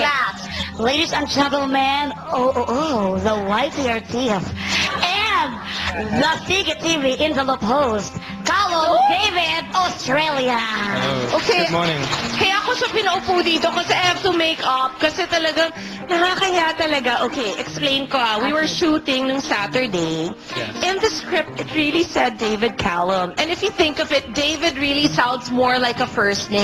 Congrats. Ladies and gentlemen, the YTR team and the Sige TV Envelope host, Carlo David, Australia. Hello. Okay. Good morning. Kaya ako siya pinaupo dito kasi I have to make up kasi talagang nakakaya talaga. Okay, explain ko. We were shooting nung Saturday. Yes. In the script, it really said David Callum. And if you think of it, David really sounds more like a first name.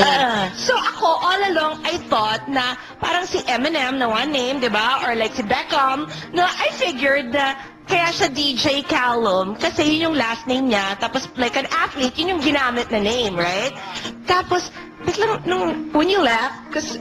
So ako, all along, I thought na parang si Eminem na one name, di ba? Or like si Beckham. No, I figured na kaya siya DJ Callum kasi yun yung last name niya. Tapos like an athlete, yun yung ginamit na name, right? Tapos, biglang, when you left, because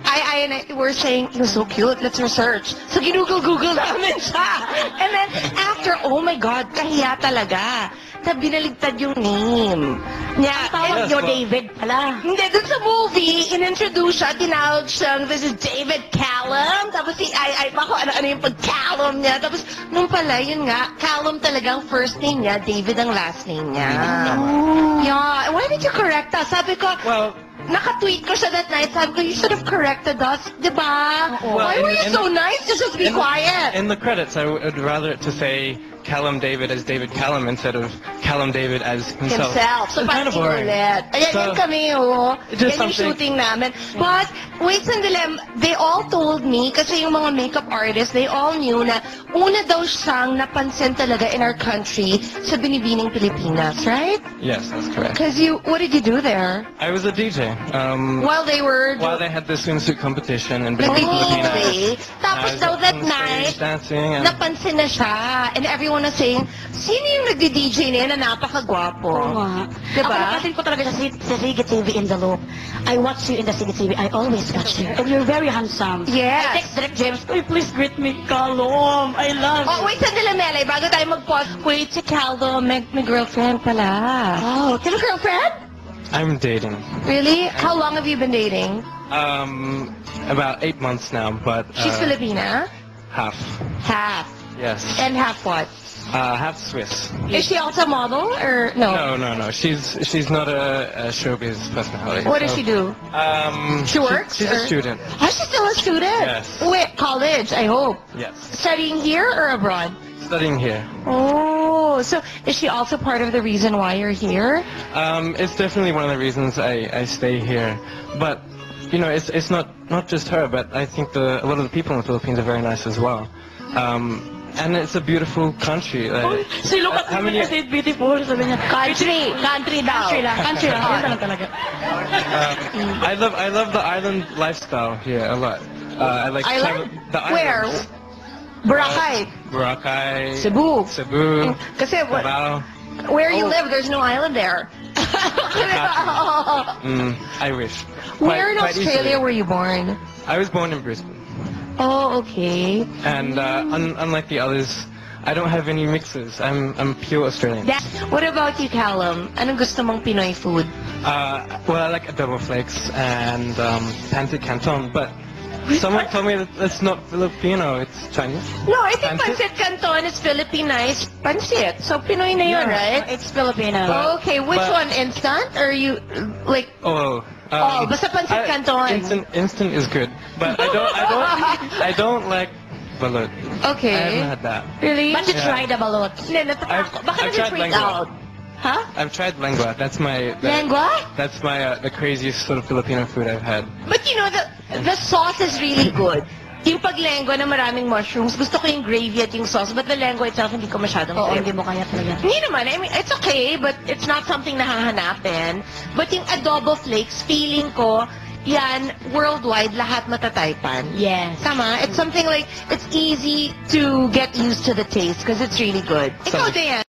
I and I were saying, he was so cute, let's research. So, ginugol-google namin siya. And then, after, oh my God, kahiya talaga. Na binaligtad yung name niya. Tawag niyo David pala. Hindi, dun sa movie, in-introduce siya, tinawag siyang, this is David Callum. Tapos si bako, ano yung pag-Callum niya. Tapos, nung pala, yun nga, Callum talagang first name niya, David ang last name niya. Yeah, why did you correct us? Sabi ko, Well, naka-tweet ko siya that night, sabi ko, you should have corrected us, di ba? Well, Why were you so nice? Just be quiet. In the credits, I would rather it to say Callum David as David Callum instead of Callum David as himself. So, It's kind of boring. ulit. Ayan, So, yan kami, oh. it's just Yan yung something- shooting namin. But, wait sandali, they all told me, kasi yung mga makeup artists, they all knew na una daw siyang napansin talaga in our country sa Binibining Pilipinas, right? Yes, that's correct. Because what did you do there? I was a DJ. While they were... While they had the swimsuit competition in Binibining Pilipinas. Okay. Tapos I was daw that on stage night, dancing and napansin na siya. And everyone was saying, sino yung nagdi-DJ na yan na napakagwapo? Oo nga. Diba? Ako napansin ko talaga sa Sige TV Envelope. I watch you in the Sige TV. I always watch you. And you're very handsome. Yes. I text Direct James, please greet me, Callum. I love Oh, wait, sandali, Melay. Bago tayo mag-pause. Wait, si Caldo, may girlfriend pala. Oh, can you girlfriend? I'm dating. Really? How long have you been dating? About 8 months now, but She's Filipina? half. Half. Yes. And half what? Half Swiss. Is she also a model or no? No. She's not a showbiz personality. What does so, she do? She works, She's or- a student. Oh, she's still a student? Yes. Wait, college, I hope. Yes. Studying here or abroad? Studying here. Oh, so is she also part of the reason why you're here? It's definitely one of the reasons I stay here. But you know, it's not just her, but I think a lot of the people in the Philippines are very nice as well. And it's a beautiful country. Si look at how many? kasi beautiful. Sabi niya, Country daw. Country lang. Yun lang talaga. I love the island lifestyle here a lot. I like Island? the Where? islands. Boracay. Boracay. Cebu. Cebu. Kasi what? Davao. Where you live, there's no island there. I wish. Where in Quite Australia easily. were you born? I was born in Brisbane. Oh, okay. And unlike the others, I don't have any mixes. I'm pure Australian. What about you, Callum? Anong gusto mong Pinoy food? Well, I like a double flakes and pancit canton, but someone told me that that's not Filipino, it's Chinese. No, I think Pancit? pancit canton is Filipinized pancit. So Pinoy na yun, Yeah. right? It's Filipino. Okay, which but- one? Instant? Or you, like, basta pancit canton. Instant is good, but I don't like balut. Okay. I haven't had that. Really? But you Yeah. tried the balot. Hindi, natatakot. Baka I've tried nag-freak lengua. out. Huh? I've tried lengua. That's my Lengua? That's my the craziest sort of Filipino food I've had. But you know, the sauce is really good. Yung paglengua na maraming mushrooms, gusto ko yung gravy at yung sauce, but the lengua itself, hindi ko masyadong Oo, trip. hindi mo kaya talaga. Hindi naman. I mean, it's okay, but it's not something na hahanapin. But yung adobo flakes, feeling ko, yan, worldwide, lahat matataypan. Yes. Tama? It's something like, it's easy to get used to the taste because it's really good. Ikaw, Sorry. Diane.